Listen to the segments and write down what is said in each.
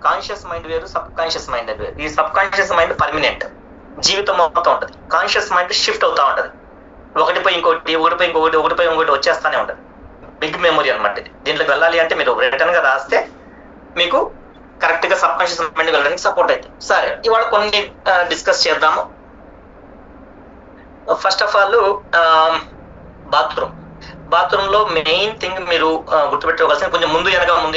Conscious mind వేరు, sub conscious mind వేరు. ఈ సబ్ కాన్షియస్ మైండ్ పర్మనెంట్, జీవితం మొత్తం ఉంటుంది. కాన్షియస్ మైండ్ షిఫ్ట్ అవుతా ఉంటుంది, ఒకటిపై ఇంకోటి, ఒకటిపై ఇంకోటి వచ్చేస్తానే ఉంటుంది. బిగ్ మెమొరీ అనమాట ఇది. దీంట్లోకి వెళ్ళాలి అంటే మీరు రిటర్న్ గా రాస్తే మీకు కరెక్ట్ గా సబ్ కాన్షియస్ మైండ్ వెళ్ళడానికి సపోర్ట్ అవుతుంది. సరే, ఇవాళ కొన్ని డిస్కస్ చేద్దాము. ఫస్ట్ ఆఫ్ ఆల్ బాత్రూమ్ లో మెయిన్ థింగ్ మీరు గుర్తుపెట్టుకోవాల్సిన, కొంచెం ముందు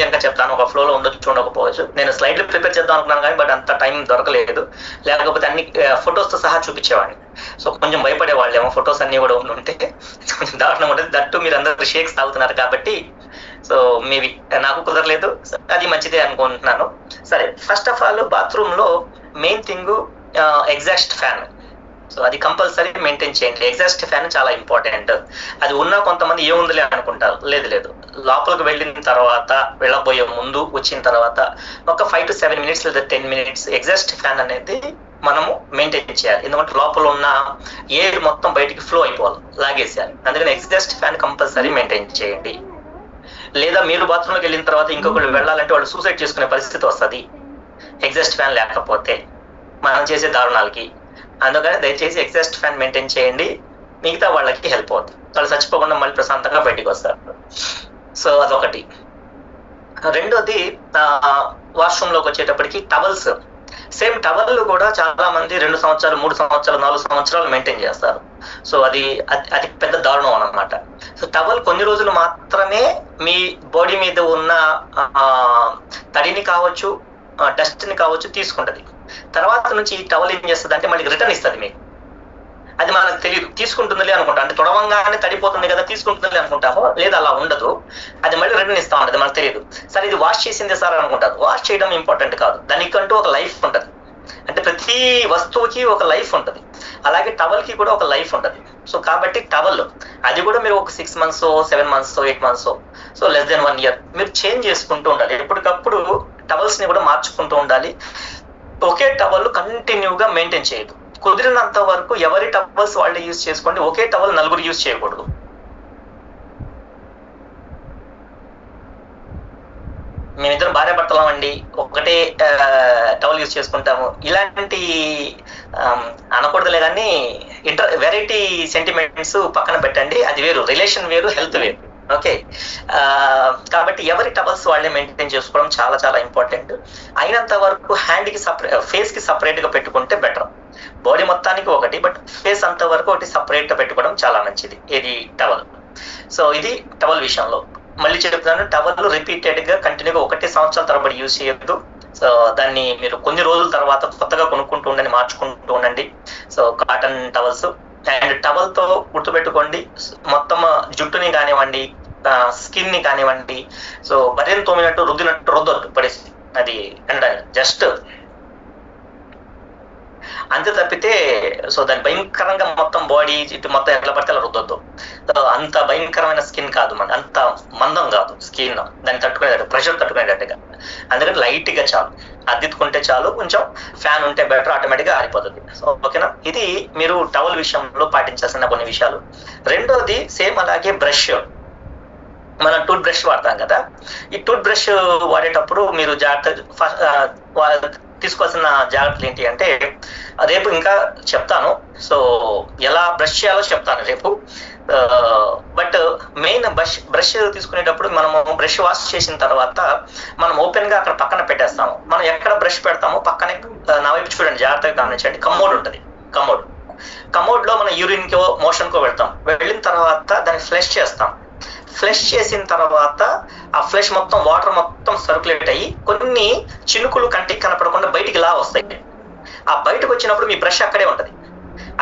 వెనక చెప్తాను, ఒక ఫ్లోలో ఉండొచ్చు చూడకపోవచ్చు. నేను స్లైడ్లు ప్రిపేర్ చేద్దాం అనుకున్నాను కానీ బట్ అంత టైం దొరకలేదు, లేకపోతే అన్ని ఫొటోస్ తో సహా చూపించేవాడిని. సో కొంచెం భయపడేవాళ్ళేమో, ఫొటోస్ అన్ని కూడా ఉంటే కొంచెం దారుణంగా ఉంటుంది. దట్టు మీరు అందరూ షేక్స్ తాగుతున్నారు కాబట్టి సో మేబీ నాకు కుదరలేదు, అది మంచిదే అనుకుంటున్నాను. సరే, ఫస్ట్ ఆఫ్ ఆల్ బాత్రూమ్ లో main thing exhaust fan. So అది కంపల్సరీ మెయింటైన్ చేయండి. ఎగ్జాస్ట్ ఫ్యాన్ చాలా ఇంపార్టెంట్. అది ఉన్నా కొంతమంది ఏముందిలే అనుకుంటారు, లేదు, లోపలికి వెళ్ళిన తర్వాత, వెళ్ళబోయే ముందు, వచ్చిన తర్వాత ఒక 5 to 7 minutes లేదా 10 minutes ఎగ్జాస్ట్ ఫ్యాన్ అనేది మనము మెయింటైన్ చేయాలి. ఎందుకంటే లోపల ఉన్న ఎయిర్ మొత్తం బయటికి ఫ్లో అయిపోవాలి, లాగేసేయాలి. అందుకని ఎగ్జాస్ట్ ఫ్యాన్ కంపల్సరీ మెయింటైన్ చేయండి. లేదా మీరు బాత్రూమ్లోకి వెళ్ళిన తర్వాత ఇంకొకళ్ళు వెళ్ళాలంటే వాళ్ళు సూసైడ్ చేసుకునే పరిస్థితి వస్తుంది ఎగ్జాస్ట్ ఫ్యాన్ లేకపోతే, మనం చేసే దారుణాలకి. అందుకని దయచేసి ఎగ్జాస్ట్ ఫ్యాన్ మెయింటైన్ చేయండి, మిగతా వాళ్ళకి హెల్ప్ అవుతుంది. వాళ్ళు చచ్చిపోకుండా మళ్ళీ ప్రశాంతంగా బయటికి వస్తారు. సో అదొకటి. రెండోది, వాష్రూమ్లోకి వచ్చేటప్పటికి టవల్స్. సేమ్ టవల్ కూడా చాలా మంది 2 సంవత్సరాలు, 3 సంవత్సరాలు, 4 సంవత్సరాలు మెయింటైన్ చేస్తారు. సో అది పెద్ద దారుణం అన్నమాట. సో టవల్ కొన్ని రోజులు మాత్రమే మీ బాడీ మీద ఉన్న తడిని కావచ్చు, డస్ట్ ని కావచ్చు తీసుకుంటది. తర్వాత నుంచి ఈ టవల్ ఏం చేస్తుంది అంటే మళ్ళీ రిటర్న్ ఇస్తుంది మీకు. అది మనకు తెలియదు, తీసుకుంటుందిలే అనుకుంటాం. అంటే తొడవంగానే తడిపోతుంది కదా, తీసుకుంటుందిలే అనుకుంటాము. లేదు, అలా ఉండదు. అది మళ్ళీ రిటర్న్ ఇస్తా ఉంటుంది, మనకు తెలియదు. సార్ ఇది వాష్ చేసిందే సార్ అనుకుంటారు. వాష్ చేయడం ఇంపార్టెంట్ కాదు, దానికంటూ ఒక లైఫ్ ఉంటుంది. అంటే ప్రతి వస్తువుకి ఒక లైఫ్ ఉంటుంది, అలాగే టవల్ కి కూడా ఒక లైఫ్ ఉంటుంది. సో కాబట్టి టవల్ అది కూడా మీరు ఒక 6 months, 7 months, 8 months, so less than 1 year మీరు చేంజ్ చేసుకుంటూ ఉండాలి. ఎప్పటికప్పుడు టవల్స్ ని కూడా మార్చుకుంటూ ఉండాలి. ఒకే టవల్ కంటిన్యూగా మెయింటైన్ చేయదు. కుదిరినంత వరకు ఎవరి టవల్స్ వాళ్ళు యూజ్ చేసుకోండి. ఒకే టవల్ 4 యూజ్ చేయకూడదు. మేమిద్దరం భార్య భర్తలం అండి, ఒకటే టవల్ యూజ్ చేసుకుంటాము, ఇలాంటి అనకూడదులే. కానీ వెరైటీ సెంటిమెంట్స్ పక్కన పెట్టండి, అది వేరు. రిలేషన్ వేరు, హెల్త్ వేరు. ఓకే, కాబట్టి ఎవరి టవల్స్ వాళ్ళే మెయింటైన్ చేసుకోవడం చాలా చాలా ఇంపార్టెంట్. అయినంత వరకు హ్యాండ్ కి సపరేట్, ఫేస్ కి సపరేట్ గా పెట్టుకుంటే బెటర్. బాడీ మొత్తానికి ఒకటి, బట్ ఫేస్ అంత వరకు ఒకటి సపరేట్ గా పెట్టుకోవడం చాలా మంచిది. ఇది టవల్. సో ఇది టవల్ విషయంలో. మళ్ళీ చెప్తున్నాను, టవల్ రిపీటెడ్ గా కంటిన్యూగా 1 సంవత్సరాల తరబడి యూజ్ చేయొద్దు. సో దాన్ని మీరు కొన్ని రోజుల తర్వాత కొత్తగా కొనుక్కుంటూ ఉండండి, మార్చుకుంటూ ఉండండి. So cotton towels. And towel తో గుర్తుపెట్టుకోండి, మొత్తం జుట్టుని కానివ్వండి, స్కిన్ ని కానివ్వండి, సో బర్రెను తోమినట్టు రుద్దొద్దు పడేసి, అది అండ్ జస్ట్ అంతే తప్పితే. సో దాని భయంకరంగా మొత్తం బాడీ ఇటు మొత్తం ఎట్లా పడితే అలా రుద్దొద్దు. అంత భయంకరమైన స్కిన్ కాదు, అంత మందం కాదు స్కిన్, దాన్ని తట్టుకునేటట్టు, ప్రెషర్ తట్టుకునేటట్టుగా. అందుకని లైట్ గా చాలు, అద్దిట్టుకుంటే చాలు. కొంచెం ఫ్యాన్ ఉంటే బెటర్, ఆటోమేటిక్ గా ఆరిపోతుంది. సో ఓకేనా, ఇది మీరు టవల్ విషయంలో పాటించాల్సిన కొన్ని విషయాలు. రెండోది సేమ్ అలాగే బ్రష్. మనం టూత్ బ్రష్ వాడతాం కదా, ఈ టూత్ బ్రష్ వాడేటప్పుడు మీరు తీసుకోవాల్సిన జాగ్రత్తలు ఏంటి అంటే, రేపు ఇంకా చెప్తాను. సో ఎలా బ్రష్ చేయాలో చెప్తాను రేపు. బట్ మెయిన్ బ్రష్ తీసుకునేటప్పుడు మనము బ్రష్ వాష్ చేసిన తర్వాత మనం ఓపెన్ గా అక్కడ పక్కన పెట్టేస్తాము. మనం ఎక్కడ బ్రష్ పెడతామో పక్కనే, నా వైపు చూడండి, జాగ్రత్తగా గమనించండి, కమోడ్ ఉంటుంది. కమోడ్ లో మనం యూరిన్ కో మోషన్ కో వెళ్తాం. వెళ్ళిన తర్వాత దాన్ని ఫ్లష్ చేస్తాం. ఫ్లష్ చేసిన తర్వాత ఆ ఫ్లష్ మొత్తం, వాటర్ మొత్తం సర్క్యులేట్ అయ్యి కొన్ని చినుకులు కంటికి కనపడకుండా బయటికి ఇలా వస్తాయి. ఆ బయటకు వచ్చినప్పుడు మీ బ్రష్ అక్కడే ఉంటది,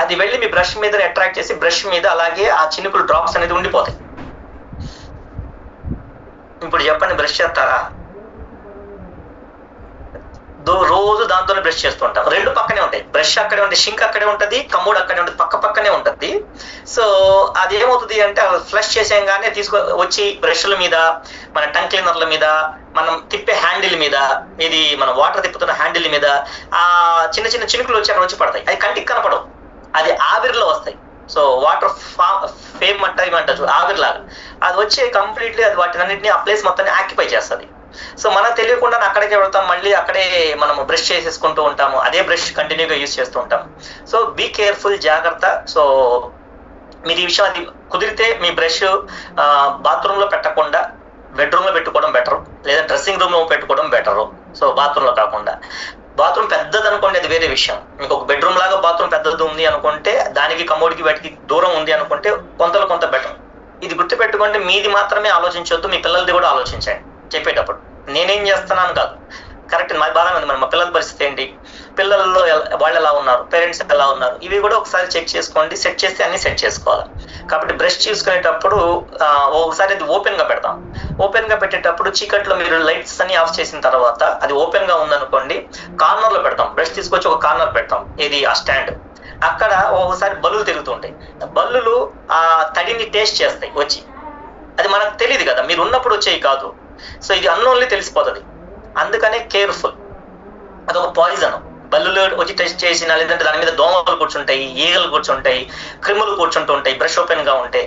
అది వెళ్ళి మీ బ్రష్ మీద అట్రాక్ట్ చేసి బ్రష్ మీద అలాగే ఆ చినుకులు డ్రాప్స్ అనేది ఉండిపోతాయి. ఇప్పుడు చెప్పండి, బ్రష్ చేస్తారా? రోజు దాంతోనే బ్రష్ చేస్తుంటాం. రెండు పక్కనే ఉంటాయి, బ్రష్ అక్కడే ఉంటుంది, షింక్ అక్కడే ఉంటుంది, కమ్మోడ్ అక్కడే ఉంటుంది, పక్కనే ఉంటుంది. సో అది ఏమవుతుంది అంటే, ఫ్లష్ చేసేగానే వచ్చి బ్రష్ల మీద, మన టంగ్ క్లీనర్ల మీద, మనం తిప్పే హ్యాండిల్ మీద, ఇది మనం వాటర్ తిప్పుతున్న హ్యాండిల్ మీద ఆ చిన్న చిన్న చినుకులు వచ్చి అక్కడ వచ్చి పడతాయి. అది కంటికి కనపడవు, అది ఆవిరిలో వస్తాయి. సో వాటర్ ఫేమ్ అంటారు, ఏమంటారు ఆవిరిలాగా, అది వచ్చి కంప్లీట్లీ అది వాటినన్నింటినీ ఆ ప్లేస్ మొత్తాన్ని ఆక్యుపై చేస్తుంది. సో మనకు తెలియకుండా అక్కడికే వెళ్తాం, మళ్ళీ అక్కడే మనము బ్రష్ చేసేసుకుంటూ ఉంటాము, అదే బ్రష్ కంటిన్యూగా యూజ్ చేస్తూ ఉంటాం. సో బీ కేర్ఫుల్, జాగ్రత్త. సో మీరు ఈ విషయం అది కుదిరితే మీ బ్రష్ బాత్రూంలో పెట్టకుండా బెడ్రూమ్లో పెట్టుకోవడం బెటర్, లేదా డ్రెస్సింగ్ రూమ్లో పెట్టుకోవడం బెటరు. సో బాత్రూంలో కాకుండా, బాత్రూమ్ పెద్దది అనుకోండి అది వేరే విషయం. మీకు ఒక బెడ్రూమ్ లాగా బాత్రూమ్ పెద్దది ఉంది అనుకుంటే, దానికి కమోడ్కి వాటికి దూరం ఉంది అనుకుంటే కొంత బెటర్. ఇది గుర్తుపెట్టుకోండి, మీది మాత్రమే ఆలోచించొద్దు, మీ పిల్లలది కూడా ఆలోచించండి చెప్పేటప్పుడు. నేనేం చేస్తున్నాను కాదు, కరెక్ట్ మాకు బాగానే ఉంది, మరి మా పిల్లల పరిస్థితి ఏంటి, పిల్లల్లో వాళ్ళు ఎలా ఉన్నారు, పేరెంట్స్ ఎలా ఉన్నారు, ఇవి కూడా ఒకసారి చెక్ చేసుకోండి. సెట్ చేస్తే అన్ని సెట్ చేసుకోవాలి. కాబట్టి బ్రష్ చూసుకునేటప్పుడు ఒకసారి అది ఓపెన్ గా పెడతాం. ఓపెన్ గా పెట్టేటప్పుడు చీకట్లో మీరు లైట్స్ అన్ని ఆఫ్ చేసిన తర్వాత అది ఓపెన్ గా ఉందనుకోండి, కార్నర్ లో పెడతాం. బ్రష్ తీసుకొచ్చి ఒక కార్నర్ పెడతాం, ఇది ఆ స్టాండ్. అక్కడ ఒకసారి బల్లులు తిరుగుతుంటాయి. బల్లులు ఆ తడిని టేస్ట్ చేస్తాయి వచ్చి, అది మనకు తెలియదు కదా, మీరు ఉన్నప్పుడు వచ్చేవి కాదు. సో ఇది అన్నోన్లీ తెలిసిపోతుంది. అందుకనే కేర్ఫుల్, అదొక పాయిజన్. బల్లులు వచ్చి టెస్ట్ చేసినా, లేదంటే దాని మీద దోమలు కూర్చుంటాయి, ఈగలు కూర్చుంటాయి, క్రిములు కూర్చుంటూ ఉంటాయి బ్రష్ ఓపెన్ గా ఉంటే.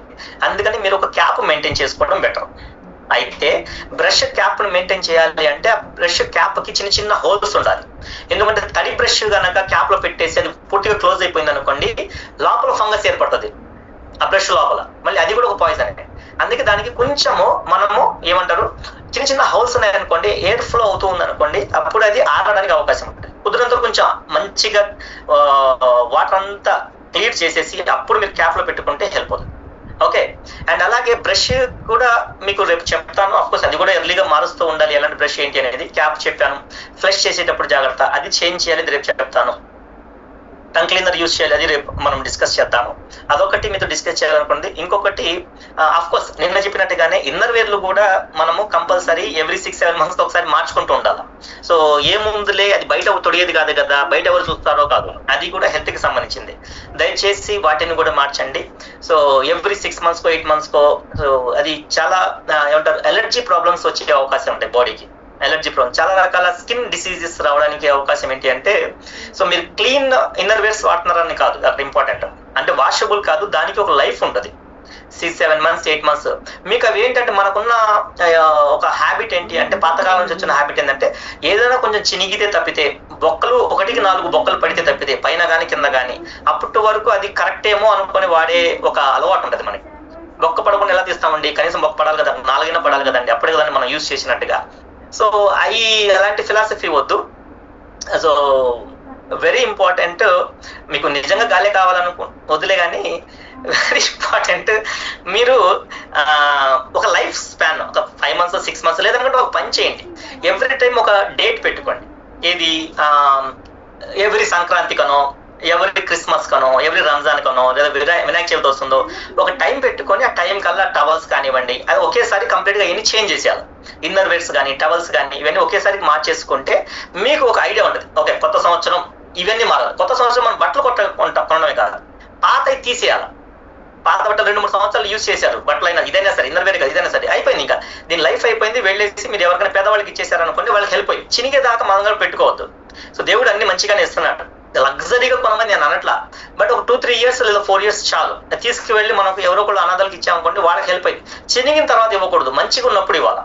అందుకని మీరు ఒక క్యాప్ మెయింటైన్ చేసుకోవడం బెటర్. అయితే బ్రష్ క్యాప్ ను మెయింటైన్ చేయాలి అంటే ఆ బ్రష్ క్యాప్ కి చిన్న చిన్న హోల్స్ ఉండాలి. ఎందుకంటే తడి బ్రష్ కనుక క్యాప్ లో పెట్టేసి అది పూర్తిగా క్లోజ్ అయిపోయింది అనుకోండి, లోపల ఫంగస్ ఏర్పడుతుంది ఆ బ్రష్ లోపల, మళ్ళీ అది కూడా ఒక పాయిజన్. అందుకే దానికి కొంచెము మనము ఏమంటారు, చిన్న చిన్న హోల్స్ ఉన్నాయనుకోండి, ఎయిర్ ఫ్లో అవుతూ ఉంది అనుకోండి, అప్పుడు అది ఆరడానికి అవకాశం ఉంటుంది. కుదిరినంత కొంచెం మంచిగా వాటర్ అంతా క్లియర్ చేసేసి అప్పుడు మీరు క్యాప్ లో పెట్టుకుంటే హెల్ప్ అవుతుంది. ఓకే. అండ్ అలాగే బ్రష్ కూడా మీకు రేపు చెప్తాను. అఫ్కోర్స్ అది కూడా ఎర్లీగా మారుస్తూ ఉండాలి, ఎలాంటి బ్రష్ ఏంటి అనేది. క్యాప్ చెప్పాను, ఫ్లష్ చేసేటప్పుడు జాగ్రత్త, అది చేంజ్ చేయాలి, అది రేపు చెప్తాను. టంగ్ క్లీనర్ యూజ్ చేయాలి, అది రేపు మనం డిస్కస్ చేద్దాము. అదొకటి మీతో డిస్కస్ చేయాలనుకుంది. ఇంకొకటి అఫ్కోర్స్ నిన్న చెప్పినట్టుగానే ఇన్నర్ వేర్లు కూడా మనము కంపల్సరీ ఎవ్రీ 6-7 months ఒకసారి మార్చుకుంటూ ఉండాలి. సో ఏముందులే, అది బయట తొడిగేది కాదు కదా, బయట ఎవరు చూస్తారో కాదు, అది కూడా హెల్త్ కి సంబంధించింది. దయచేసి వాటిని కూడా మార్చండి. So every 6 months 8 months so అది చాలా ఏమంటారు, ఎలర్జీ ప్రాబ్లమ్స్ వచ్చే అవకాశం ఉంటాయి బాడీకి. ఎలర్జీ ప్రాబ్లమ్, చాలా రకాల స్కిన్ డిసీజెస్ రావడానికి అవకాశం ఏంటి అంటే, సో మీరు క్లీన్ ఇన్నర్ వేర్స్ వాడుతున్నారని కాదు అక్కడ ఇంపార్టెంట్, అంటే వాషబుల్ కాదు, దానికి ఒక లైఫ్ ఉంటుంది. 6-7 months 8 months మీకు అవి ఏంటంటే, మనకున్న ఒక హ్యాబిట్ ఏంటి అంటే, పాతకాలం నుంచి వచ్చిన హ్యాబిట్ ఏంటంటే, ఏదైనా కొంచెం చినిగితే తప్పితే, బొక్కలు 1-4 బొక్కలు పడితే తప్పితే, పైన కానీ కింద కానీ, అప్పటి వరకు అది కరెక్ట్ ఏమో అనుకొని వాడే ఒక అలవాటు ఉంటుంది మనకి. బొక్క పడకుండా ఎలా తీస్తామండి, కనీసం బొక్క పడాలి కదా, 4 పడాలి కదండి, అప్పుడే కదండి మనం యూజ్ చేసినట్టుగా. సో అవి అలాంటి ఫిలాసఫీ వద్దు. సో వెరీ ఇంపార్టెంట్, మీకు నిజంగా గాలే వదిలే కానీ వెరీ ఇంపార్టెంట్, మీరు ఒక లైఫ్ స్పాన్ ఒక 5 months 6 months లేదనుకుంటే ఒక పని చేయండి. ఎవ్రీ టైం ఒక డేట్ పెట్టుకోండి. ఏది ఎవ్రీ సంక్రాంతి కనో, ఎవరి క్రిస్మస్ కనో, ఎవరి రంజాన్ కనో, లేదా వినాయక చవితి వస్తుందో ఒక టైం పెట్టుకొని, ఆ టైం కల్లా టవల్స్ కానివ్వండి, అది ఒకేసారి కంప్లీట్ గా ఎన్ని చేంజ్ చేసేయాలి. ఇన్నర్ వేర్స్ కానీ, టవల్స్ కానీ, ఇవన్నీ ఒకేసారి మార్చేసుకుంటే మీకు ఒక ఐడియా ఉంటుంది. ఓకే, కొత్త సంవత్సరం ఇవన్నీ మారాలి. కొత్త సంవత్సరం మనం బట్టలు కొనడమే కాదు, పాతవి తీసేయాలి. పాత బట్టలు 2-3 సంవత్సరాలు యూజ్ చేశారు, బట్టలు అయినా ఇదైనా సరే, ఇన్నర్ వేర్ ఇదైనా సరే, అయిపోయింది. ఇంకా దీని లైఫ్ అయిపోయింది. వెళ్ళేసి మీరు ఎవరికైనా పేదవాళ్ళకి ఇచ్చేసారనుకోండి, వాళ్ళకి హెల్ప్ అయ్యి చినిగే దాకా మనం పెట్టుకోవద్దు. సో దేవుడు అన్ని మంచిగానే ఇస్తున్నాడు, లగ్జరీగా కొనమని నేను అనట్లా, బట్ ఒక 2-3 years లేదా 4 years చాలు. తీసుకువెళ్ళి మనకు ఎవరో ఒకళ్ళు అనాథాలకు ఇచ్చామనుకోండి, వాళ్ళకి హెల్ప్ అయ్యి. చినిగిన తర్వాత ఇవ్వకూడదు, మంచిగా ఉన్నప్పుడు ఇవ్వాలి.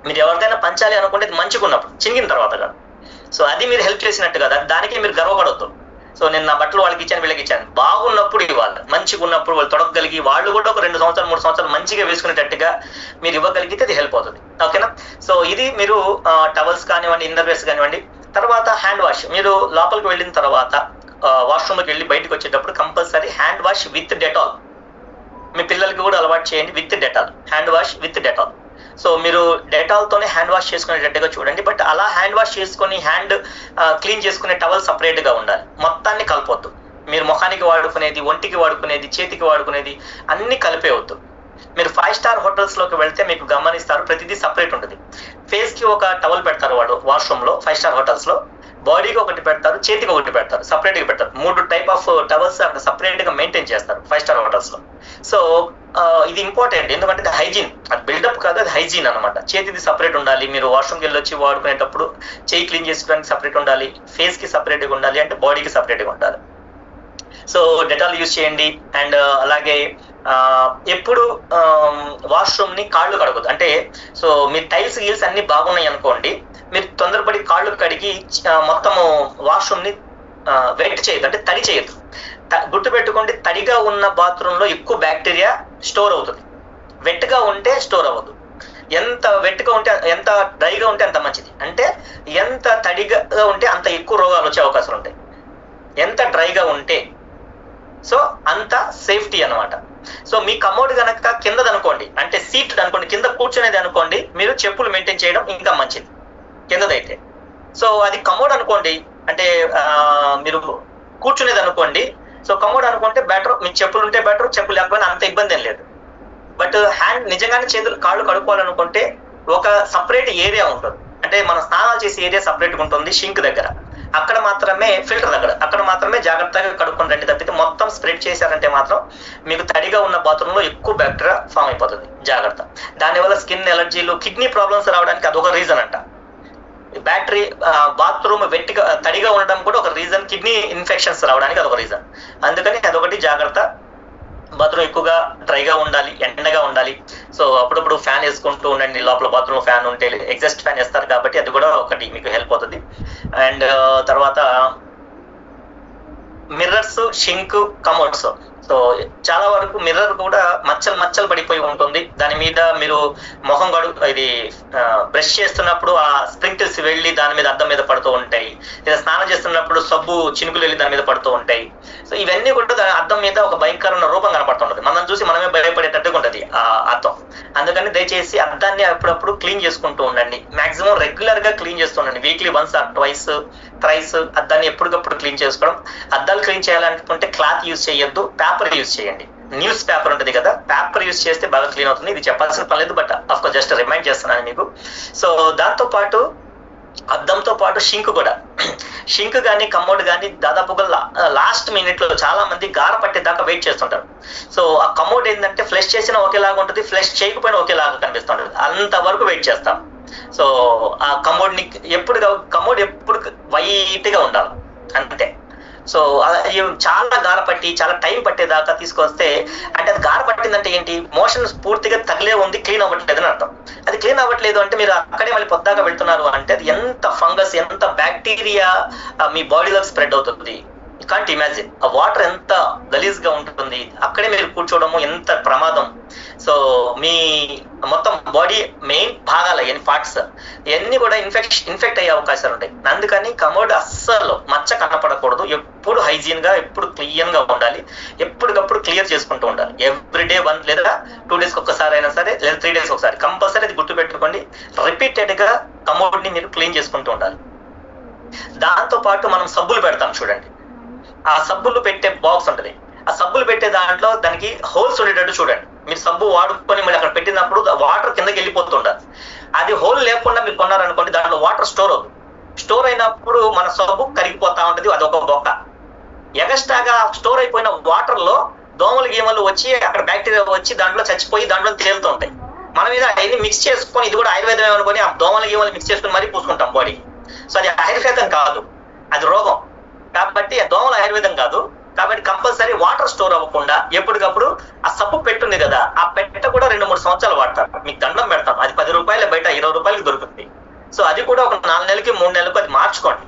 మీరు ఎవరికైనా పంచాలి అనుకుంటే మంచిగా ఉన్నప్పుడు, చినిగిన తర్వాత కాదు. సో అది మీరు హెల్ప్ చేసినట్టు కదా, దానికి మీరు గర్వపడొద్దు. సో నేను నా బట్టలు వాళ్ళకి ఇచ్చాను, వీళ్ళకి ఇచ్చాను, బాగున్నప్పుడు ఇవ్వాలి. మంచిగా ఉన్నప్పుడు వాళ్ళు తొడగలిగి, వాళ్ళు కూడా ఒక 2 సంవత్సరాలు 3 సంవత్సరాలు మంచిగా వేసుకునేటట్టుగా మీరు ఇవ్వగలిగితే అది హెల్ప్ అవుతుంది. ఓకేనా? సో ఇది మీరు టవల్స్ కానివ్వండి, ఇన్నర్ వేర్స్ కానివ్వండి. తర్వాత హ్యాండ్ వాష్, మీరు లోపలికి వెళ్ళిన తర్వాత వాష్రూమ్కి వెళ్ళి బయటకు వచ్చేటప్పుడు compulsory hand wash with Dettol. మీ పిల్లలకి కూడా అలవాటు చేయండి, with Dettol, hand wash with Dettol. So మీరు డెటాల్తోనే హ్యాండ్ వాష్ చేసుకునేటట్టుగా చూడండి. బట్ అలా హ్యాండ్ వాష్ చేసుకొని హ్యాండ్ క్లీన్ చేసుకునే టవల్ సపరేట్గా ఉండాలి, మొత్తాన్ని కలపొద్దు. మీరు ముఖానికి వాడుకునేది, ఒంటికి వాడుకునేది, చేతికి వాడుకునేది అన్ని కలిపేవద్దు. మీరు 5-star హోటల్స్లోకి వెళ్తే మీకు గమనిస్తారు, ప్రతిదీ సపరేట్ ఉంటుంది. ఫేస్కి ఒక టవల్ పెడతారు వాళ్ళు వాష్రూమ్లో, 5-star హోటల్స్లో. బాడీకి ఒకటి పెడతారు, చేతికి ఒకటి పెడతారు, సపరేట్గా పెడతారు. 3 type ఆఫ్ టవల్స్ అక్కడ సపరేట్గా మెయింటైన్ చేస్తారు 5-star హోటల్స్లో. సో ఇది ఇంపార్టెంట్, ఎందుకంటే అది హైజీన్, అది బిల్డప్ కాదు, అది హైజీన్ అనమాట. చేతిది సపరేట్ ఉండాలి, మీరు వాష్రూమ్కి వెళ్ళి వచ్చి వాడుకునేటప్పుడు చేయి క్లీన్ చేసుకోవడానికి సపరేట్ ఉండాలి, ఫేస్కి సపరేట్గా ఉండాలి, అంటే బాడీకి సపరేట్గా ఉండాలి. సో డెటాల్ యూజ్ చేయండి. అండ్ అలాగే ఎప్పుడు వాష్రూమ్ ని కాళ్ళు కడగదు. అంటే సో మీ టైల్స్ గీల్స్ అన్ని బాగున్నాయి అనుకోండి, మీరు తొందరపడి కాళ్ళు కడిగి మొత్తము వాష్రూమ్ ని వెట్ చేయదు, అంటే తడి చేయదు. గుర్తు పెట్టుకోండి, తడిగా ఉన్న బాత్రూమ్ లో ఎక్కువ బ్యాక్టీరియా స్టోర్ అవుతుంది, వెట్గా ఉంటే స్టోర్ అవ్వదు. ఎంత వెట్గా ఉంటే, ఎంత డ్రైగా ఉంటే అంత మంచిది. అంటే ఎంత తడిగా ఉంటే అంత ఎక్కువ రోగాలు వచ్చే అవకాశాలు ఉంటాయి, ఎంత డ్రైగా ఉంటే. సో అంత సేఫ్టీ అనమాట. సో మీ కమోడ్ కనుక కిందదనుకోండి, అంటే సీట్ అనుకోండి, కింద కూర్చునేది అనుకోండి, మీరు చెప్పులు మెయింటైన్ చేయడం ఇంకా మంచిది కిందదైతే. సో అది కమోడ్ అనుకోండి, అంటే మీరు కూర్చునేది అనుకోండి. సో కమోడ్ అనుకుంటే బెటర్, మీకు చెప్పులు ఉంటే బెటర్, చెప్పులు లేకపోయినా అంత ఇబ్బంది ఏం లేదు. బట్ హ్యాండ్ నిజంగానే చేతులు కాళ్ళు కడుక్కోవాలనుకుంటే ఒక సపరేట్ ఏరియా ఉంటుంది, అంటే మనం స్నానాలు చేసే ఏరియా సపరేట్గా ఉంటుంది షింక్ దగ్గర. అక్కడ మాత్రమే ఫిల్టర్ దగ్గర, అక్కడ మాత్రమే జాగ్రత్తగా కడుక్కొని రండి. తప్పితే మొత్తం స్ప్రెడ్ చేశారంటే మాత్రం మీకు తడిగా ఉన్న బాత్రూంలో ఎక్కువ బ్యాక్టీరియా ఫామ్ అయిపోతుంది. జాగ్రత్త. దానివల్ల స్కిన్ ఎలర్జీలు, కిడ్నీ ప్రాబ్లమ్స్ రావడానికి అదొక రీజన్ అంట. బ్యాటరీ బాత్రూమ్ వెట్టిగా తడిగా ఉండడం కూడా ఒక రీజన్, కిడ్నీ ఇన్ఫెక్షన్స్ రావడానికి అదొక రీజన్. అందుకని అదొకటి జాగ్రత్త. బాత్రూమ్ ఎక్కువగా డ్రైగా ఉండాలి, ఎండగా ఉండాలి. సో అప్పుడప్పుడు ఫ్యాన్ వేసుకుంటూ ఉండండి. లోపల బాత్రూమ్ ఫ్యాన్ ఉంటే ఎగ్జాస్ట్ ఫ్యాన్ వేస్తారు కాబట్టి అది కూడా ఒకటి మీకు హెల్ప్ అవుతుంది. అండ్ తర్వాత మిర్రర్స్, షింక్, కమోడ్స్. సో చాలా వరకు మిర్రర్ కూడా మచ్చలు పడిపోయి ఉంటుంది. దాని మీద మీరు మొహం ఇది బ్రష్ చేస్తున్నప్పుడు ఆ స్ప్రింకిల్స్ వెళ్ళి దాని మీద అద్దం మీద పడుతూ ఉంటాయి, లేదా స్నానం చేస్తున్నప్పుడు సబ్బు చినుకులు వెళ్ళి దాని మీద పడుతూ ఉంటాయి. సో ఇవన్నీ కూడా అద్దం మీద ఒక భయంకరమైన రూపం కనపడుతుంటది, మనం చూసి మనమే భయపడేటట్టుగా ఉంటుంది ఆ అద్దం. అందుకని దయచేసి అద్దాన్ని అప్పుడప్పుడు క్లీన్ చేసుకుంటూ ఉండండి. మాక్సిమం రెగ్యులర్ గా క్లీన్ చేస్తూ ఉండండి, weekly once or twice thrice అద్దాన్ని ఎప్పటికప్పుడు క్లీన్ చేసుకోవడం. అద్దాలు క్లీన్ చేయాలనుకుంటే క్లాత్ యూజ్ చేయొద్దు, పేపర్ యూజ్ చేయండి. న్యూస్ పేపర్ ఉంటుంది కదా, పేపర్ యూజ్ చేస్తే బాగా క్లీన్ అవుతుంది. ఇది చెప్పాల్సిన పని లేదు, బట్ అఫ్కోర్స్ జస్ట్ రిమైండ్ చేస్తున్నాను మీకు. సో దాంతో పాటు అద్దంతో పాటు షింక్ కూడా, షింక్ కానీ కమోడ్ కానీ దాదాపుగా లాస్ట్ మినిట్ లో చాలా మంది గార పట్టేదాకా వెయిట్ చేస్తుంటారు. సో ఆ కమోడ్ ఏంటంటే ఫ్లష్ చేసినా ఒకేలాగా ఉంటుంది, ఫ్లష్ చేయకపోయినా ఒకేలాగా కనిపిస్తుంటుంది, అంతవరకు వెయిట్ చేస్తాం. సో ఆ కమోడ్ ఎప్పుడు వైట్ గా ఉండాలి అంతే. సో చాలా గార పట్టి చాలా టైం పట్టేదాకా తీసుకొస్తే, అంటే అది గార పట్టిందంటే ఏంటి, మోషన్ పూర్తిగా తగిలే ఉంది, క్లీన్ అవ్వట్లేదు అని అర్థం. అది క్లీన్ అవ్వట్లేదు అంటే మీరు అక్కడే మళ్ళీ పొద్దాకా వెళ్తున్నారు అంటే అది ఎంత ఫంగస్, ఎంత బ్యాక్టీరియా మీ బాడీలో స్ప్రెడ్ అవుతుంది. కాంట్ ఇమాజిన్ ఆ వాటర్ ఎంత గలీజ్ గా ఉంటుంది, అక్కడే మీరు కూర్చోవడము ఎంత ప్రమాదం. సో మీ మొత్తం బాడీ మెయిన్ భాగాలు పార్ట్స్ ఇవన్నీ కూడా ఇన్ఫెక్ట్ అయ్యే అవకాశాలు ఉంటాయి. అందుకని కమోడ్ అస్సలు మచ్చ కనపడకూడదు, ఎప్పుడు హైజీన్ గా, ఎప్పుడు క్లీన్ గా ఉండాలి, ఎప్పటికప్పుడు క్లియర్ చేసుకుంటూ ఉండాలి. ఎవ్రీడే 1 లేదా 2 days ఒక్కసారి అయినా సరే, లేదా 3 days ఒకసారి కంపల్సరీ అది గుర్తు పెట్టుకోండి. రిపీటెడ్ గా కమోడ్ ని మీరు క్లీన్ చేసుకుంటూ ఉండాలి. దాంతో పాటు మనం సబ్బులు పెడతాం చూడండి, ఆ సబ్బులు పెట్టే బాక్స్ ఉంటుంది, ఆ సబ్బులు పెట్టే దాంట్లో దానికి హోల్స్ ఉండేటట్టు చూడండి. మీరు సబ్బు వాడుకొని మళ్ళీ అక్కడ పెట్టినప్పుడు వాటర్ కిందకి వెళ్ళిపోతుండాలి. అది హోల్ లేకుండా మీరు కొన్నారనుకోండి, దాంట్లో వాటర్ స్టోర్ అవుతుంది. స్టోర్ అయినప్పుడు మన సబ్బు కరిగిపోతా ఉంటుంది, అది ఒక బొక్క. ఎగస్ట్రాగా స్టోర్ అయిపోయిన వాటర్ లో దోమలు గీమలు వచ్చి అక్కడ బ్యాక్టీరియా వచ్చి దాంట్లో చచ్చిపోయి దాంట్లో తేలుతూ ఉంటాయి. మన మీద అవన్నీ మిక్స్ చేసుకొని, ఇది కూడా ఆయుర్వేదం అనుకొని ఆ దోమలు గీమలు మిక్స్ చేసుకొని మరీ పూసుకుంటాం బాడీ. సో అది ఆయుర్వేదం కాదు, అది రోగం. కాబట్టి దోమలు ఆయుర్వేదం కాదు. కాబట్టి కంపల్సరీ వాటర్ స్టోర్ అవ్వకుండా ఎప్పటికప్పుడు ఆ సబ్బు పెట్టుంది కదా, ఆ పెట్ట కూడా 2-3 సంవత్సరాలు వాడతారు. మీకు దండం పెడతాం, అది 10 రూపాయలు బయట 20 రూపాయలకి దొరుకుతుంది. సో అది కూడా ఒక 4 నెలలకి 3 నెలలకు అది మార్చుకోండి.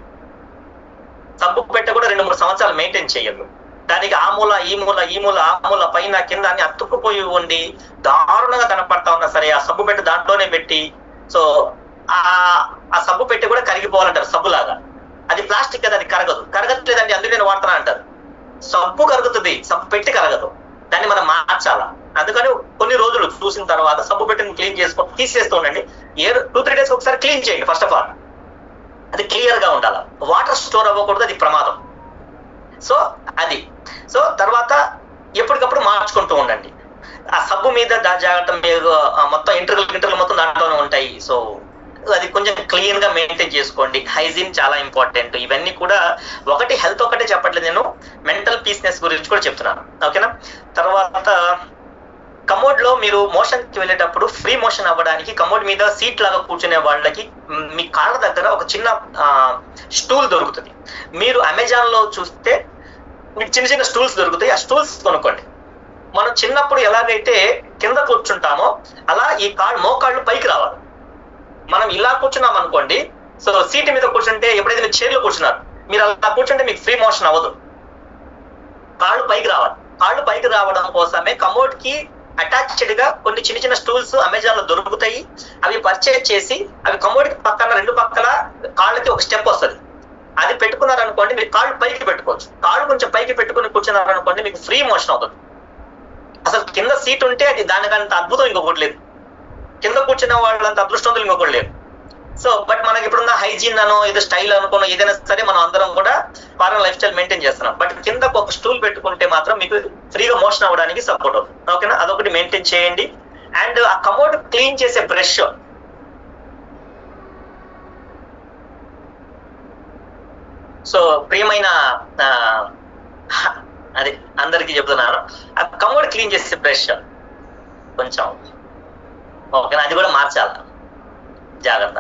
సబ్బు పెట్ట కూడా 2-3 సంవత్సరాలు మెయింటైన్ చేయదు. దానికి ఆ మూల ఈ మూల ఆ మూల పైన కింద అని అతుక్కుపోయి ఉండి దారుణంగా కనపడతా ఉన్నా సరే, ఆ సబ్బు పెట్ట దాంట్లోనే పెట్టి, సో ఆ సబ్బు పెట్టి కూడా కరిగిపోవాలంటారు సబ్బులాగా. అది ప్లాస్టిక్ కదా, అది కరగట్లేదండి అందుకే నేను వాడతాను అంటారు. సబ్బు కరుగుతుంది, సబ్బు పెట్టి కరగదు, దాన్ని మనం మార్చాలా. అందుకని కొన్ని రోజులు చూసిన తర్వాత సబ్బు పెట్టిని క్లీన్ చేసుకొని తీసేస్తూ ఉండండి. 2-3 days ఒకసారి క్లీన్ చేయండి. ఫస్ట్ ఆఫ్ ఆల్ అది క్లియర్ గా ఉండాలి, వాటర్ స్టోర్ అవ్వకూడదు, అది ప్రమాదం. సో అది. సో తర్వాత ఎప్పటికప్పుడు మార్చుకుంటూ ఉండండి. ఆ సబ్బు మీద జాగ్రత్త, మీరు మొత్తం ఇంటర్వ్యూలు మొత్తం దాంట్లోనే ఉంటాయి. సో అది కొంచెం క్లీన్ గా మెయింటైన్ చేసుకోండి. హైజీన్ చాలా ఇంపార్టెంట్. ఇవన్నీ కూడా ఒకటి హెల్త్ ఒకటే చెప్పట్లేదు, నేను మెంటల్ పీస్నెస్ గురించి కూడా చెప్తున్నాను, ఓకేనా. తర్వాత కమోడ్ లో మీరు మోషన్ కి వెళ్ళేటప్పుడు ఫ్రీ మోషన్ అవ్వడానికి కమోడ్ మీద సీట్ లాగా కూర్చునే వాళ్ళకి మీ కాళ్ళ దగ్గర ఒక చిన్న స్టూల్ దొరుకుతుంది. మీరు అమెజాన్ లో చూస్తే మీకు చిన్న స్టూల్స్ దొరుకుతాయి, ఆ స్టూల్స్ కొనుక్కోండి. మనం చిన్నప్పుడు ఎలాగైతే కింద కూర్చుంటామో అలా ఈ మోకాళ్ళు పైకి రావాలి. మనం ఇలా కూర్చున్నాం అనుకోండి, సో సీట్ మీద కూర్చుంటే ఎప్పుడైతే మీరు చైర్లో కూర్చున్నారు, మీరు అలా కూర్చుంటే మీకు ఫ్రీ మోషన్ అవ్వదు. కాళ్ళు పైకి రావాలి. కాళ్ళు పైకి రావడం కోసమే కమోడ్ కి అటాచ్డ్ గా కొన్ని చిన్న చిన్న స్టూల్స్ అమెజాన్ లో దొరుకుతాయి. అవి పర్చేజ్ చేసి అవి కమోడ్ కి పక్కన 2 పక్కల కాళ్ళకి ఒక స్టెప్ వస్తుంది, అది పెట్టుకున్నారనుకోండి మీరు కాళ్ళు పైకి పెట్టుకోవచ్చు. కాళ్ళు కొంచెం పైకి పెట్టుకుని కూర్చున్నారనుకోండి మీకు ఫ్రీ మోషన్ అవుతుంది. అసలు కింద సీట్ ఉంటే అది దానికంత అద్భుతం ఇంకొకటి లేదు. కింద కూర్చున్న వాళ్ళంత అదృష్టవంతులు ఇంకొకటి లేదు. సో బట్ మనకి ఇప్పుడున్న హైజీన్ అనో ఏదో స్టైల్ అనుకున్న ఏదైనా సరే మనం అందరం కూడా ఫారెన్ లైఫ్ స్టైల్ మెయింటైన్ చేస్తున్నాం. బట్ కింద ఒక స్టూల్ పెట్టుకుంటే మాత్రం మీకు ఫ్రీగా మోషన్ అవ్వడానికి సపోర్ట్ అవుతుంది. ఓకేనా, అదొకటి మెయింటైన్ చేయండి. అండ్ ఆ కమోడ్ క్లీన్ చేసే బ్రష్, సో ప్రియమైన అది అందరికీ చెప్తున్నాను, ఆ కమోడ్ క్లీన్ చేసే బ్రష్ కొంచెం ఓకేనా, అది కూడా మార్చాలి, జాగ్రత్త.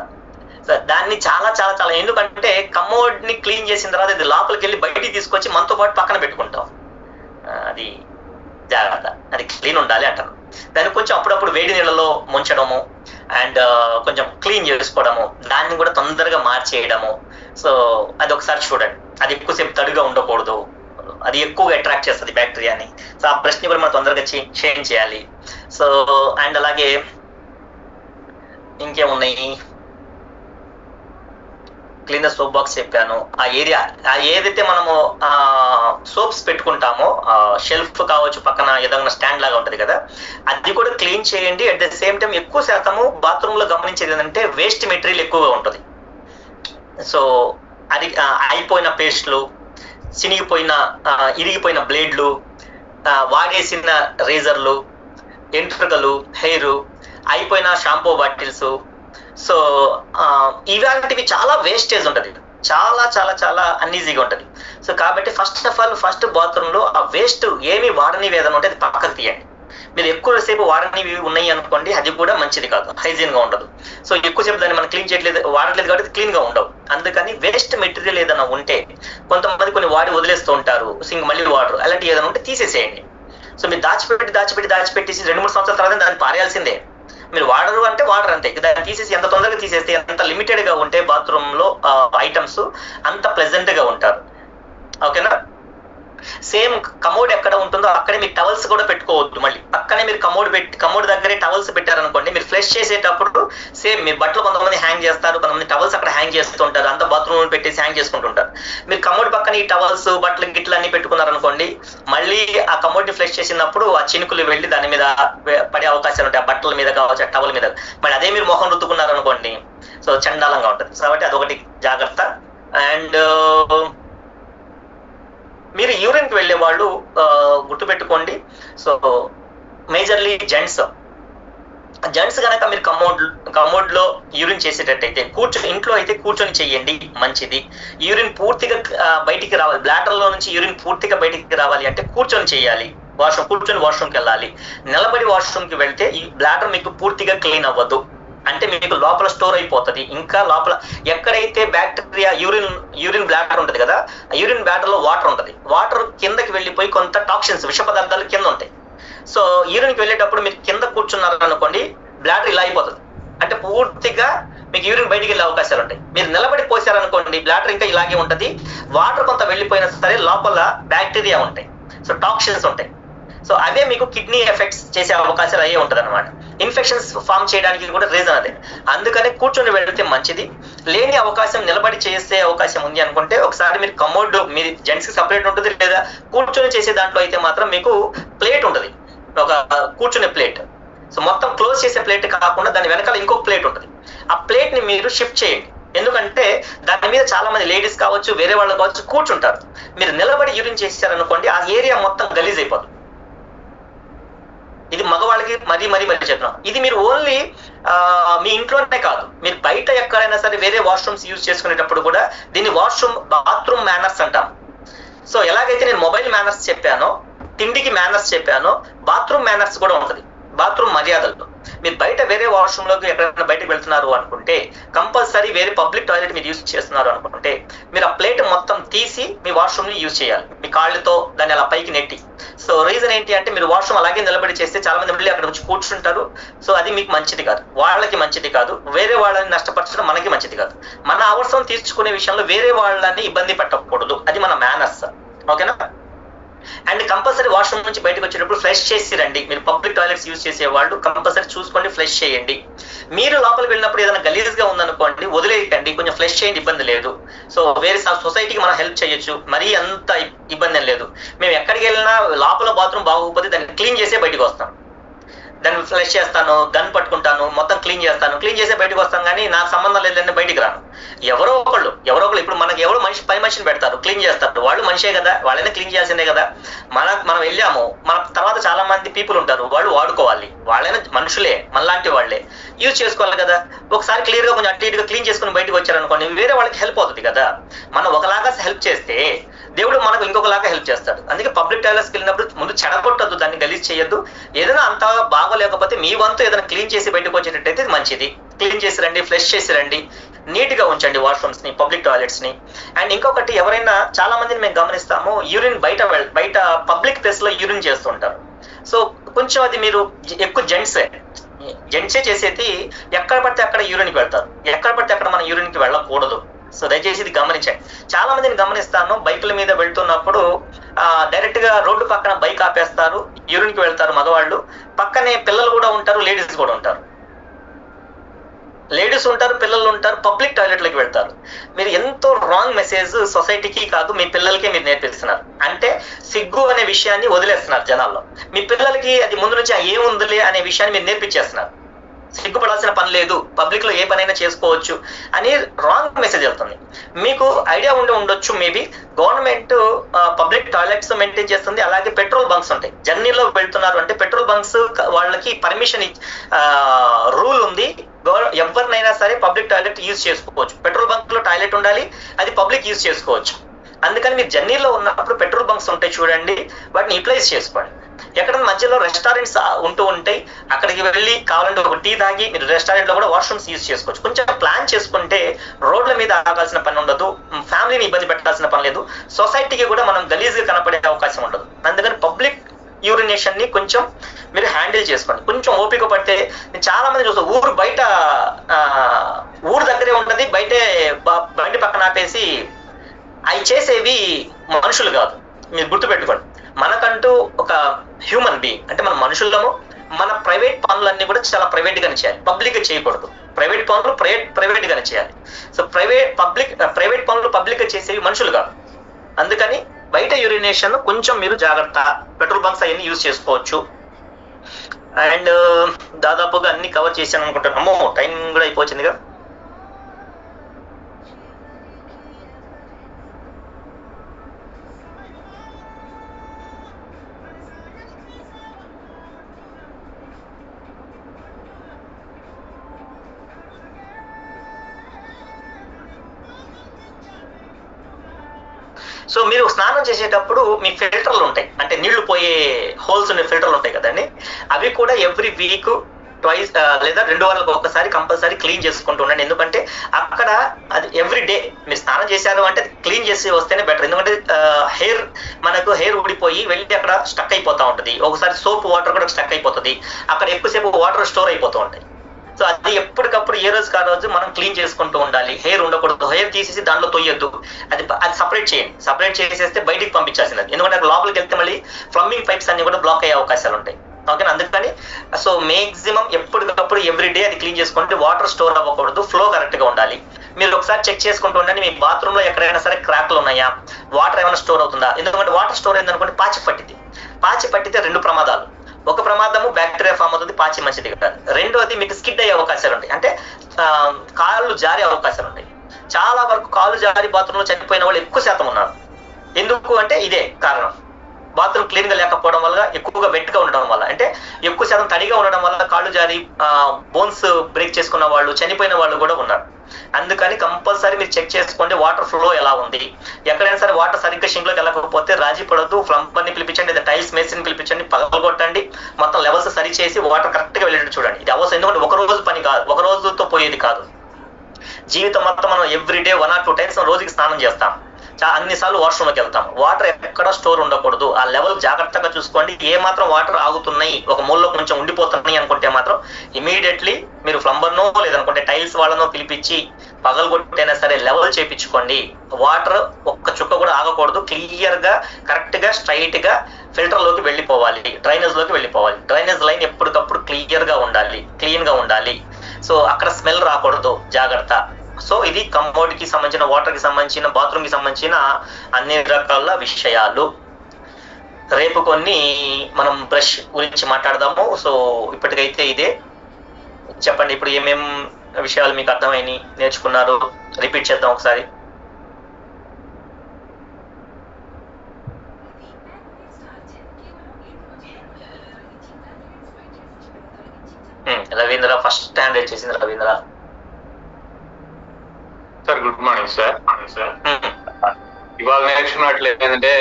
సో దాన్ని చాలా చాలా చాలా, ఎందుకంటే కమోడ్ ని క్లీన్ చేసిన తర్వాత ఇది లోపలికి వెళ్ళి బయటికి తీసుకొచ్చి మనతో పాటు పక్కన పెట్టుకుంటాం, అది జాగ్రత్త, అది క్లీన్ ఉండాలి అంటారు. దాన్ని కొంచెం అప్పుడప్పుడు వేడి నీళ్ళలో ముంచడము అండ్ కొంచెం క్లీన్ చేసుకోవడము, దాన్ని కూడా తొందరగా మార్చేయడము. సో అది ఒకసారి చూడండి, అది ఎక్కువసేపు తడిగా ఉండకూడదు, అది ఎక్కువగా అట్రాక్ట్ చేస్తుంది బ్యాక్టీరియాని. సో ఆ బ్రష్ ని కూడా మనం తొందరగా చేంజ్ చేయాలి. సో అండ్ అలాగే ఇంకేమున్నాయి, క్లీన్ ద సోప్ బాక్స్ చెప్పాను. ఆ ఏరియా ఏదైతే మనము సోప్స్ పెట్టుకుంటామో షెల్ఫ్ కావచ్చు, పక్కన ఏదైనా స్టాండ్ లాగా ఉంటది కదా, అది కూడా క్లీన్ చేయండి. అట్ ద సేమ్ టైం ఎక్కువ శాతము బాత్రూమ్ లో గమనించేది ఏంటంటే వేస్ట్ మెటీరియల్ ఎక్కువగా ఉంటుంది. సో అది అయిపోయిన పేస్ట్లు, చినిగిపోయిన ఇరిగిపోయిన బ్లేడ్లు, వాడేసిన రేజర్లు, ఎంట్రుకలు, హెయిర్, అయిపోయిన షాంపూ బాటిల్స్, సో ఇలాంటివి చాలా వేస్టేజ్ ఉంటుంది, చాలా చాలా చాలా అన్ఈజీగా ఉంటుంది. సో కాబట్టి first of all first bathroom లో ఆ వేస్ట్ ఏమి వాడనివి ఏదైనా ఉంటే అది పక్కకు తీయండి. మీరు ఎక్కువసేపు వాడనివి ఉన్నాయి అనుకోండి, అది కూడా మంచిది కాదు, హైజీన్ గా ఉండదు. సో ఎక్కువసేపు దాన్ని మనం క్లీన్ చేయట్లేదు, వాడట్లేదు కాబట్టి క్లీన్ గా ఉండవు. అందుకని వేస్ట్ మెటీరియల్ ఏదైనా ఉంటే, కొంతమంది కొన్ని వాడి వదిలేస్తూ ఉంటారు, మళ్ళీ వాడరు, అలాంటి ఏదైనా ఉంటే తీసేసేయండి. సో మీరు దాచిపెట్టేసి 2-3 సంవత్సరాల తర్వాత దాన్ని పారేయాల్సిందే. మీరు వాడరు అంటే వాడరు అంతే. దాన్ని తీసేసి ఎంత తొందరగా తీసేస్తే, ఎంత లిమిటెడ్ గా ఉంటే బాత్రూమ్ లో ఐటమ్స్ అంత ప్లెజెంట్ గా ఉంటారు. ఓకేనా, సేమ్ కమోడ్ ఎక్కడ ఉంటుందో అక్కడే మీరు టవల్స్ కూడా పెట్టుకోవద్దు. మళ్ళీ పక్కనే మీరు కమోడ్ దగ్గరే టవల్స్ పెట్టారనుకోండి, మీరు ఫ్లష్ చేసేటప్పుడు సేమ్ మీరు బట్టలు కొంతమంది హ్యాంగ్ చేస్తారు, కొంతమంది టవల్స్ అక్కడ హ్యాంగ్ చేస్తుంటారు, అంత బాత్రూమ్ పెట్టేసి హ్యాంగ్ చేసుకుంటుంటారు. మీరు కమోడ్ పక్కన ఈ టవల్స్, బట్టలు గిట్లు అన్ని పెట్టుకున్నారనుకోండి, మళ్ళీ ఆ కమోడ్ ని ఫ్లష్ చేసినప్పుడు ఆ చినుకులు వెళ్ళి దాని మీద పడే అవకాశాలు ఉంటాయి, ఆ బట్టల మీద కావచ్చు, ఆ టవల్ మీద. మళ్ళీ అదే మీరు మొహం రుద్దుకున్నారనుకోండి, సో చండాలంగా ఉంటుంది. కాబట్టి అదొకటి జాగ్రత్త. అండ్ మీరు యూరిన్కి వెళ్ళే వాళ్ళు గుర్తుపెట్టుకోండి. సో మేజర్లీ జెంట్స్ కనుక మీరు కమోడ్ లో యూరిన్ చేసేటట్టయితే ఇంట్లో అయితే కూర్చొని చేయండి, మంచిది. యూరిన్ పూర్తిగా బయటికి రావాలి, బ్లాడర్ లో నుంచి యూరిన్ పూర్తిగా బయటికి రావాలి అంటే కూర్చొని చేయాలి. కూర్చొని వాష్రూమ్కి వెళ్ళాలి. నిలబడి వాష్రూమ్కి వెళ్తే ఈ బ్లాడర్ మీకు పూర్తిగా క్లీన్ అవ్వదు, అంటే మీకు లోపల స్టోర్ అయిపోతుంది. ఇంకా లోపల ఎక్కడైతే బ్యాక్టీరియా యూరిన్ బ్లాడర్ ఉంటుంది కదా, యూరిన్ బ్లాడర్ లో వాటర్ ఉంటుంది, వాటర్ కిందకి వెళ్ళిపోయి కొంత టాక్సిన్స్, విష పదార్థాలు కింద ఉంటాయి. సో యూరిన్కి వెళ్ళేటప్పుడు మీరు కింద కూర్చున్నారు అనుకోండి, బ్లాడర్ ఇలా అయిపోతుంది, అంటే పూర్తిగా మీకు యూరిన్ బయటికి వెళ్ళే అవకాశాలు ఉంటాయి. మీరు నిలబడి పోసారనుకోండి, బ్లాడర్ ఇంకా ఇలాగే ఉంటుంది, వాటర్ కొంత వెళ్ళిపోయినా సరే లోపల బ్యాక్టీరియా ఉంటాయి, సో టాక్సిన్స్ ఉంటాయి. సో అవే మీకు కిడ్నీ ఎఫెక్ట్స్ చేసే అవకాశాలు అయ్యే ఉంటుంది అనమాట. ఇన్ఫెక్షన్స్ ఫామ్ చేయడానికి కూడా రీజన్ అదే. అందుకనే కూర్చొని వెళ్తే మంచిది. లేని అవకాశం నిలబడి చేసే అవకాశం ఉంది అనుకుంటే ఒకసారి మీరు కమోడ్, మీరు జెంట్స్ కి సపరేట్ ఉంటుంది, లేదా కూర్చొని చేసే దాంట్లో అయితే మాత్రం మీకు ప్లేట్ ఉంటుంది, ఒక కూర్చునే ప్లేట్. సో మొత్తం క్లోజ్ చేసే ప్లేట్ కాకుండా దాని వెనకాల ఇంకొక ప్లేట్ ఉంటుంది. ఆ ప్లేట్ ని మీరు షిఫ్ట్ చేయండి, ఎందుకంటే దాని మీద చాలా మంది లేడీస్ కావచ్చు, వేరే వాళ్ళు కావచ్చు కూర్చుంటారు. మీరు నిలబడి యూరిన్ చేశారనుకోండి, ఆ ఏరియా మొత్తం గలీజ్ అయిపోతుంది. ఇది మగవాళ్ళకి మరీ చెప్తున్నాం. ఇది మీరు ఓన్లీ మీ ఇంట్లోనే కాదు, మీరు బయట ఎక్కడైనా సరే వేరే వాష్రూమ్స్ యూజ్ చేసుకునేటప్పుడు కూడా దీన్ని బాత్రూమ్ మేనర్స్ అంటాం. సో ఎలాగైతే నేను మొబైల్ మేనర్స్ చెప్పానో, తిండికి మేనర్స్ చెప్పానో, బాత్రూమ్ మేనర్స్ కూడా ఉంటుంది. బాత్రూమ్ మర్యాదలు. మీరు బయట వేరే వాష్రూమ్లోకి ఎక్కడైనా బయటకు వెళ్తున్నారు అనుకుంటే, కంపల్సరీ వేరే పబ్లిక్ టాయిలెట్ మీరు యూజ్ చేస్తున్నారు అనుకుంటే, మీరు ఆ ప్లేట్ మొత్తం తీసి మీ వాష్రూమ్ని యూజ్ చేయాలి, మీ కాళ్ళతో దాన్ని అలా పైకి నెట్టి. సో రీజన్ ఏంటి అంటే, మీరు వాష్రూమ్ అలాగే నిలబడి చేస్తే చాలా మంది మళ్ళీ అక్కడ వచ్చి కూర్చుంటారు. సో అది మీకు మంచిది కాదు, వాళ్ళకి మంచిది కాదు, వేరే వాళ్ళని నష్టపరచడం మనకి మంచిది కాదు. మన అవసరం తీసుకునే విషయంలో వేరే వాళ్ళని ఇబ్బంది పెట్టకూడదు, అది మన మేనర్స్. ఓకేనా? అండ్ కంపల్సరీ వాష్రూమ్ నుంచి బయటకు వచ్చేటప్పుడు ఫ్లష్ చేసి రండి. మీరు పబ్లిక్ టాయిలెట్స్ యూజ్ చేసే వాళ్ళు కంపల్సరీ చూసుకోండి, ఫ్లష్ చేయండి. మీరు లోపలికి వెళ్ళినప్పుడు ఏదైనా గలీజ్గా ఉందనుకోండి, వదిలేయకండి, కొంచెం ఫ్లష్ చేయండి, ఇబ్బంది లేదు. సో వేరే సొసైటీకి మనం హెల్ప్ చేయొచ్చు, మరీ అంత ఇబ్బంది ఏం లేదు. మేము ఎక్కడికి వెళ్ళినా లోపల బాత్రూమ్ బాగోకపోతే దాన్ని క్లీన్ చేసే బయటకు వస్తాం, దాన్ని ఫ్లష్ చేస్తాను, గన్ పట్టుకుంటాను, మొత్తం క్లీన్ చేసే బయటకు వస్తాను. కానీ నాకు సంబంధం లేదని బయటికి రాను. ఎవరో ఒకళ్ళు ఇప్పుడు మనకి ఎవరో పని మనిషిని పెడతారు, క్లీన్ చేస్తారు, వాళ్ళు మనిషే కదా, వాళ్ళనే క్లీన్ చేయాల్సిందే కదా. మనం వెళ్ళాము, మన తర్వాత చాలా మంది పీపుల్ ఉంటారు, వాళ్ళు వాడుకోవాలి, వాళ్ళైనా మనుషులే, మనలాంటి వాళ్ళే, యూజ్ చేసుకోవాలి కదా. ఒకసారి క్లియర్గా కొంచెం అటు ఇటుగా క్లీన్ చేసుకుని బయటకు వచ్చారనుకోండి, వేరే వాళ్ళకి హెల్ప్ అవుతుంది కదా. మనం ఒకలాగా హెల్ప్ చేస్తే దేవుడు మనకు ఇంకొకలాగా హెల్ప్ చేస్తాడు. అందుకే పబ్లిక్ టాయిలెట్స్కి వెళ్ళినప్పుడు ముందు చెడగొట్టద్దు, దాన్ని గలీజ్ చేయొద్దు. ఏదైనా అంత బాగోలేకపోతే మీ వంతు ఏదైనా క్లీన్ చేసి బయటకు వచ్చేటట్టయితే మంచిది. క్లీన్ చేసి రండి, ఫ్రెష్ చేసి రండి, నీట్గా ఉంచండి వాష్రూమ్స్ ని, పబ్లిక్ టాయిలెట్స్ ని. అండ్ ఇంకొకటి, ఎవరైనా చాలా మందిని మేము గమనిస్తాము, యూరిన్ బయట పబ్లిక్ ప్లేస్ లో యూరిన్ చేస్తుంటారు. సో కొంచెం అది మీరు ఎక్కువ జెంట్సే చేసేది, ఎక్కడ పడితే అక్కడ యూరిన్కి వెళ్తారు, ఎక్కడ పడితే అక్కడ మనం యూరిన్కి వెళ్ళకూడదు. సో దయచేసి ఇది గమనించండి. చాలా మందిని గమనిస్తాను, బైకుల మీద వెళ్తున్నప్పుడు డైరెక్ట్ గా రోడ్డు పక్కన బైక్ ఆపేస్తారు, యూరిన్కి వెళ్తారు మగవాళ్ళు, పక్కనే పిల్లలు కూడా ఉంటారు, లేడీస్ కూడా ఉంటారు. పిల్లలు ఉంటారు, పబ్లిక్ టాయిలెట్లోకి వెళ్తారు. మీరు ఎంతో రాంగ్ మెసేజ్ సొసైటీకి కాదు, మీ పిల్లలకే మీరు నేర్పిస్తున్నారు. అంటే సిగ్గు అనే విషయాన్ని వదిలేస్తున్నారు జనాల్లో. మీ పిల్లలకి అది ముందు నుంచి ఏముందిలే అనే విషయాన్ని మీరు నేర్పించేస్తున్నారు. సిగ్గుపడాల్సిన పని లేదు, పబ్లిక్ లో ఏ పనైనా చేసుకోవచ్చు అని రాంగ్ మెసేజ్ వెళ్తుంది. మీకు ఐడియా ఉండొచ్చు, maybe government public toilets maintain చేస్తుంది, అలాగే పెట్రోల్ బంక్స్ ఉంటాయి. జర్నీలో వెళ్తున్నారు అంటే పెట్రోల్ బంక్స్ వాళ్ళకి పర్మిషన్ రూల్ ఉంది, ఎవరినైనా సరే పబ్లిక్ టాయిలెట్ యూజ్ చేసుకోవచ్చు. పెట్రోల్ బంక్ లో టాయిలెట్ ఉండాలి, అది పబ్లిక్ యూజ్ చేసుకోవచ్చు. అందుకని మీరు జర్నీలో ఉన్నప్పుడు పెట్రోల్ బంక్స్ ఉంటాయి చూడండి, వాటిని యూటిలైజ్ చేసుకోండి. ఎక్కడైనా మధ్యలో రెస్టారెంట్స్ ఉంటూ ఉంటాయి, అక్కడికి వెళ్ళి కావాలంటే ఒక టీ తాగి మీరు రెస్టారెంట్ లో కూడా వాష్రూమ్స్ యూజ్ చేసుకోవచ్చు. కొంచెం ప్లాన్ చేసుకుంటే రోడ్ల మీద ఆగాల్సిన పని ఉండదు, ఫ్యామిలీని ఇబ్బంది పెట్టాల్సిన పని లేదు, సొసైటీకి కూడా మనం గలీజ్గా కనపడే అవకాశం ఉండదు. అందుకని పబ్లిక్ యూరినేషన్ ని కొంచెం మీరు హ్యాండిల్ చేసుకోండి. కొంచెం ఓపిక పడితే, నేను చాలా మంది చూస్తాను, ఊరు దగ్గరే ఉంటుంది, బండి పక్కన ఆపేసి అవి చేసేవి మనుషులు కాదు. మీరు గుర్తుపెట్టుకోండి, మనకంటూ ఒక హ్యూమన్ బీయింగ్ అంటే మన మనుషులము, మన ప్రైవేట్ పనులన్నీ కూడా చాలా ప్రైవేట్ గానే చేయాలి, పబ్లిక్ గా చేయకూడదు. ప్రైవేట్ పనులు ప్రైవేట్ గానే చేయాలి. సో ప్రైవేట్ పనులు పబ్లిక్ గా చేసేవి మనుషులు కాదు. అందుకని బయట యూరినేషన్ కొంచెం మీరు జాగ్రత్త. పెట్రోల్ బంక్స్ అవన్నీ యూజ్ చేసుకోవచ్చు. అండ్ దాదాపుగా అన్ని కవర్ చేశాను అనుకుంటాను. అమ్మో, టైం కూడా అయిపోయిందిగా. సో మీరు స్నానం చేసేటప్పుడు మీ ఫిల్టర్లు ఉంటాయి, అంటే నీళ్లు పోయే హోల్స్ ఉన్న ఫిల్టర్లు ఉంటాయి కదండి, అవి కూడా ఎవ్రీ వీక్ ట్వైస్ లేదా 2 వారాలకు ఒకసారి కంపల్సరీ క్లీన్ చేసుకుంటూ ఉండండి. ఎందుకంటే అక్కడ అది ఎవ్రీ డే మీరు స్నానం చేశారు అంటే క్లీన్ చేసి వస్తేనే బెటర్. ఎందుకంటే మనకు హెయిర్ ఊడిపోయి వెళ్ళి అక్కడ స్టక్ అయిపోతూ ఉంటుంది. ఒకసారి సోప్ వాటర్ కూడా స్టక్ అయిపోతుంది, అక్కడ ఎక్కువసేపు వాటర్ స్టోర్ అయిపోతూ ఉంటాయి. సో అది ఎప్పటికప్పుడు ఏ రోజు కా రోజు మనం క్లీన్ చేసుకుంటూ ఉండాలి. హెయిర్ ఉండకూడదు, హెయిర్ తీసేసి దాంట్లో తొయ్యొద్దు, అది సపరేట్ చేయండి. సపరేట్ చేసేస్తే బయటికి పంపించాల్సింది, ఎందుకంటే అక్కడ లోపలికి వెళ్తే మళ్ళీ ప్లంబింగ్ పైప్స్ అన్ని కూడా బ్లాక్ అయ్యే అవకాశాలు ఉంటాయి. ఓకేనా? అందుకని సో మ్యాక్సిమం ఎప్పటికప్పుడు ఎవ్రీ డే అది క్లీన్ చేసుకుంటే వాటర్ స్టోర్ అవ్వకూడదు, ఫ్లో కరెక్ట్ గా ఉండాలి. మీరు ఒకసారి చెక్ చేసుకుంటూ ఉండండి, మీ బాత్రూమ్ లో ఎక్కడైనా సరే క్రాక్లు ఉన్నాయా, వాటర్ ఏమైనా స్టోర్ అవుతుందా. ఎందుకంటే వాటర్ స్టోర్ అయిందనుకోండి పాచి పట్టితే 2 ప్రమాదాలు. ఒక ప్రమాదము బ్యాక్టీరియా ఫామ్ అవుతుంది, పాచి మంచిది కాదు. రెండోది మీకు స్కిడ్ అయ్యే అవకాశాలు ఉంటాయి, అంటే కాళ్ళు జారే అవకాశాలు ఉంటాయి. చాలా వరకు కాళ్ళు జారి బాత్రూంలో చనిపోయిన వాళ్ళు ఎక్కువ శాతం ఉన్నారు. ఎందుకు అంటే ఇదే కారణం, బాత్రూమ్ క్లీన్ గా లేకపోవడం వల్ల, ఎక్కువగా వెట్ గా ఉండడం వల్ల, అంటే ఎక్కువ శాతం తడిగా ఉండడం వల్ల కాళ్ళు జారి బోన్స్ బ్రేక్ చేసుకున్న వాళ్ళు, చనిపోయిన వాళ్ళు కూడా ఉన్నారు. అందుకని కంపల్సరీ మీరు చెక్ చేసుకోండి వాటర్ ఫ్లో ఎలా ఉంది. ఎక్కడైనా సరే వాటర్ సరిగ్గా షింక్లోకి వెళ్ళకపోతే రాజీ పడద్దు, ప్లంబర్ని పిలిపించండి, లేదా టైల్స్ మేస్త్రిని పిలిపించండి, పగలగొట్టండి, మొత్తం లెవెల్స్ సరి చేసి వాటర్ కరెక్ట్గా వెళ్ళేటట్టు చూడండి. ఇది అవసరం, ఎందుకంటే ఒక రోజు పని కాదు, ఒక రోజుతో పోయేది కాదు. జీవితం మొత్తం మనం ఎవ్రీడే 1 or 2 times రోజుకి స్నానం చేస్తాం, అన్నిసార్లు వాష్రూమ్కి వెళ్తాం. వాటర్ ఎక్కడ స్టోర్ ఉండకూడదు, ఆ లెవెల్ జాగ్రత్తగా చూసుకోండి. ఏ మాత్రం వాటర్ ఆగుతున్నాయి, ఒక మూలలో కొంచెం ఉండిపోతున్నాయి అనుకుంటే మాత్రం ఇమీడియట్లీ మీరు ప్లంబర్నో లేదనుకుంటే టైల్స్ వాళ్ళనో పిలిపించి పగలగొట్టైనా సరే లెవెల్ చేయించుకోండి. వాటర్ ఒక్క చుక్క కూడా ఆగకూడదు, క్లియర్ గా కరెక్ట్ గా స్ట్రైట్ గా ఫిల్టర్ లోకి వెళ్ళిపోవాలి, డ్రైనేజ్ లోకి వెళ్ళిపోవాలి. డ్రైనేజ్ లైన్ ఎప్పటికప్పుడు క్లియర్ గా ఉండాలి, క్లీన్ గా ఉండాలి. సో అక్కడ స్మెల్ రాకూడదు, జాగ్రత్త. సో ఇది కంపౌండ్ కి సంబంధించిన, వాటర్ కి సంబంధించిన, బాత్రూమ్ కి సంబంధించిన అన్ని రకాల విషయాలు. రేపు కొన్ని మనం బ్రష్ గురించి మాట్లాడదాము. సో ఇప్పటికైతే ఇదే చెప్పండి, ఇప్పుడు ఏమేం విషయాలు మీకు అర్థమైనవి, నేర్చుకున్నారు, రిపీట్ చేద్దాం ఒకసారి. రవీంద్ర ఫస్ట్ హ్యాండ్ రైజ్ చేసింది. Ravindra sir good morning sir. ఇవాళ నేర్చుకున్నట్లు ఏంటంటే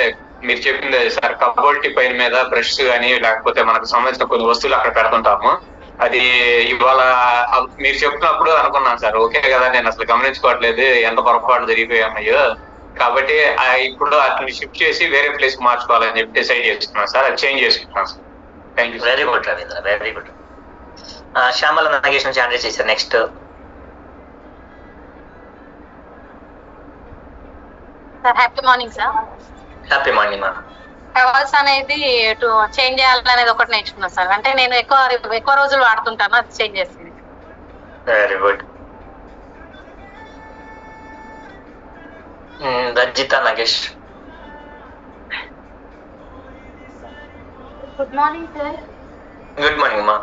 మీరు చెప్పింది సార్, కబోర్డ్ పైన మీద బ్రష్ కానీ లేకపోతే మనకు సంబంధించిన కొన్ని వస్తువులు అక్కడ పెడుతుంటాము. అది ఇవాళ మీరు చెప్తున్నప్పుడు అనుకున్నాను సార్, ఓకే కదా నేను అసలు గమనించుకోవట్లేదు ఎంత పొరపాటు జరిగిపోయామయ్యో, కాబట్టి ఇప్పుడు అతన్ని షిఫ్ట్ చేసి వేరే ప్లేస్ మార్చుకోవాలని చెప్పి డిసైడ్ చేస్తున్నాను సార్. అది చేంజ్ చేసుకుంటున్నాను sir. Thank you. Very good Ravindra, very good. Shyamala Nagesh నుంచి హ్యాండ్ రైజ్ చేశారు. Next happy morning sir. Happy morning మా. కవర్స్ అనేది చేంజ్ చేయాలనేది ఒకటి నేర్చుకున్నా సార్. అంటే నేను ఎక్కువ రోజులు వాడుతుంటాను, అది చేంజ్ చేసింది. Very good. Rajitha Nagesh. Good morning sir. Good morning మా.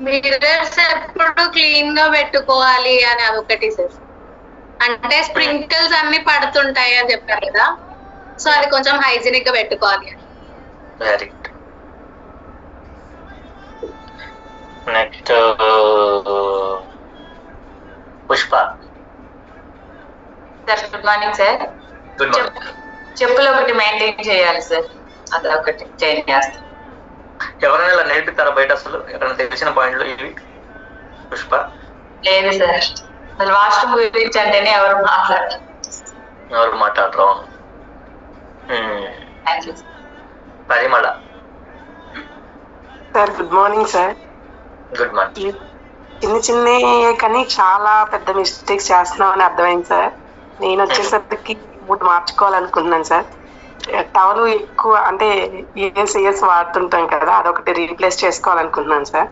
మిర్రర్స్ ఎప్పుడు క్లీన్ గా పెట్టుకోవాలి అని అదొకటి సార్. అంటే స్ప్రింకిల్స్ అన్ని పడుతుంటాయి అని చెప్పారు కదా, సో అది కొంచెం హైజీనిక్ గా పెట్టుకోవాలి. Very good. Next Pushpa. Sir good morning sir. Good morning. చెప్పులు ఒకటి మెయింటైన్ చేయాలి సార్, అది ఒకటి చేంజ్ చేస్తాం. ఎవరైనా ఇలా నేర్పిస్తారా బయట, అసలు ఎక్కడైనా తెలిసిన పాయింట్లు ఇవి పుష్ప? లేదు సార్, అసలు వాష్రూమ్ గురించి అంటేనే ఎవరు మాట్లాడరు. Parimala. Sir good morning sir. Good morning. చిన్న కానీ చాలా పెద్ద మిస్టేక్స్ చేస్తున్నామని అర్థమైంది సార్. నేను వచ్చేసరికి మూడు మార్చుకోవాలనుకుంటున్నాను సార్. టవల్ ఎక్కువ అంటే ఇయర్స్ వాడుతుంటాం కదా, అదొకటి రీప్లేస్ చేసుకోవాలనుకుంటున్నాను సార్.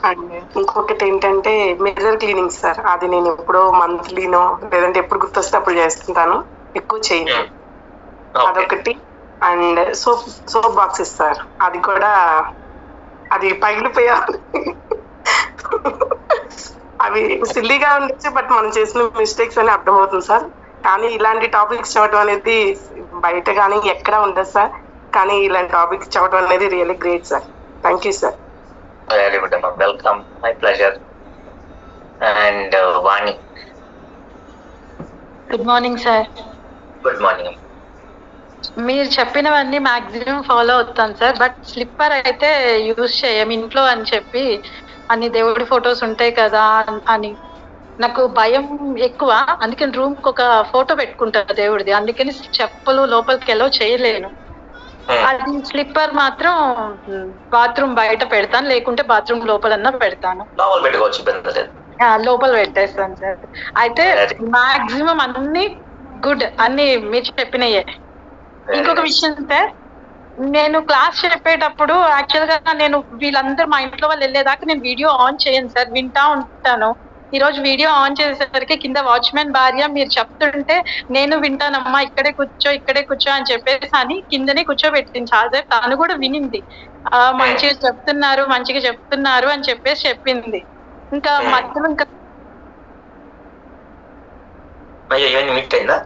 అండ్ ఇంకొకటి ఏంటంటే మిర్రర్ క్లీనింగ్ సార్, అది నేను ఎప్పుడో మంత్లీనో లేదంటే ఎప్పుడు గుర్తొస్తే అప్పుడు చేస్తుంటాను, ఎక్కువ చేయను. అదొకటి. అండ్ సోప్ బాక్సెస్ సార్, అది కూడా అది పగిలిపోయాలి. అవి సిల్లీగా ఉండొచ్చు, బట్ మనం చేసిన మిస్టేక్స్ అని అర్థమవుతుంది సార్. కానీ ఇలాంటి టాపిక్స్ చదవడం అనేది బయట కానీ ఎక్కడా ఉండదు సార్. కానీ ఇలాంటి టాపిక్స్ చదవడం అనేది really great sir. Thank you sir. Very good అమ్మా, welcome, my pleasure. And Vani. Good morning sir. Good morning. మీరు చెప్పినవన్నీ మాక్సిమం ఫాలో అవుతాను సార్, బట్ స్లిప్పర్ అయితే యూజ్ చేయం ఇంట్లో అని చెప్పి. అన్ని దేవుడి ఫొటోస్ ఉంటాయి కదా అని నాకు భయం ఎక్కువ, అందుకని రూమ్కి ఒక ఫోటో పెట్టుకుంటా దేవుడిది, అందుకని చెప్పులు లోపలికి ఎలా చేయలేను. అది స్లిప్పర్ మాత్రం బాత్రూమ్ బయట పెడతాను, లేకుంటే బాత్రూమ్ లోపలన్నా పెడతాను. లోపల పెట్టేస్తాను సార్. అయితే మాక్సిమం అన్ని గుడ్, అన్ని మీరు చెప్పినయే. ఇంకొక విషయం సార్, నేను క్లాస్ చెప్పేటప్పుడు యాక్చువల్ గా నేను వీళ్ళందరూ మా ఇంట్లో వాళ్ళు వెళ్ళేదాకా నేను వీడియో ఆన్ చేయను సార్, వింటా ఉంటాను. ఈ రోజు వీడియో ఆన్ చేసేసరికి కింద వాచ్మెన్ భార్య మీరు చెప్తుంటే నేను వింటానమ్మా, ఇక్కడే కూర్చో అని చెప్పేసి అని కిందనే కూర్చోబెట్టింది చాలాసేపు. తను కూడా వినింది, మంచిగా చెప్తున్నారు అని చెప్పేసి చెప్పింది. ఇంకా మధ్యలో ఇంకా మీట్ అయిందా?